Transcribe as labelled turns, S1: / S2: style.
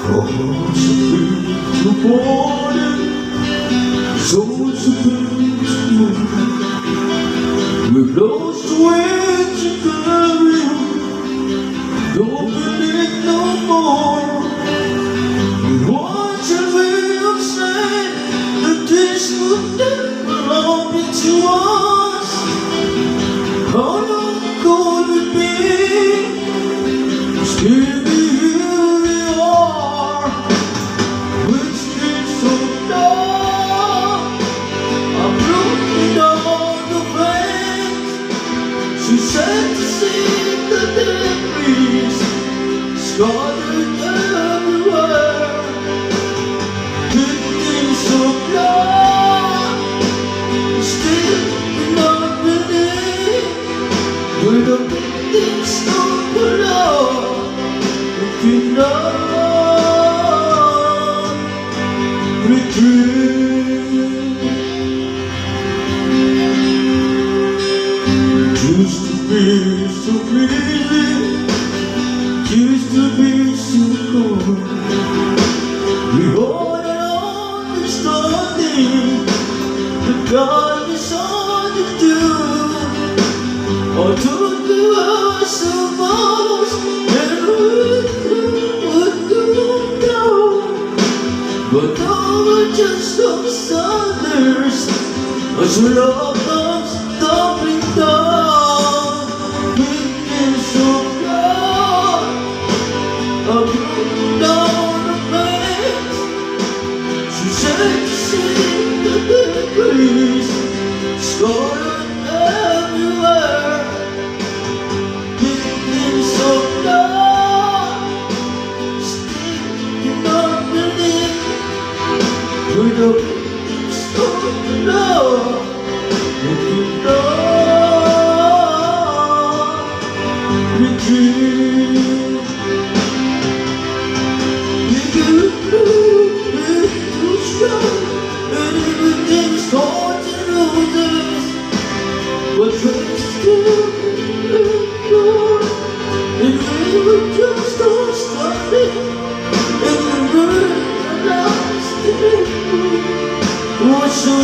S1: Cause I've been to morning, souls have been to moon. We've lost the way to carry on, don't believe no more. What should we have said that this would never belong to us? How long could it be? Still here we are, wasting so long. I'm looking on the fence. She said to see the debris scattered everywhere. Looking so long, still not believe. With a big stone below, looking down, retreat. Used to be so easy, used to be so cold. We all had understanding, but God is all to do. I told you I was so lost, and would go down. But now we're just outsiders, as your love comes tumbling down. We've been so proud, I broke down the fence. She said to see the debris scattered everywhere. We've been so proud, still not believe. With a big stone below, looking down, retreat. You strong, and everything's torn to losers. But trust still good, and we were just all starting, and we were lost in it. What's so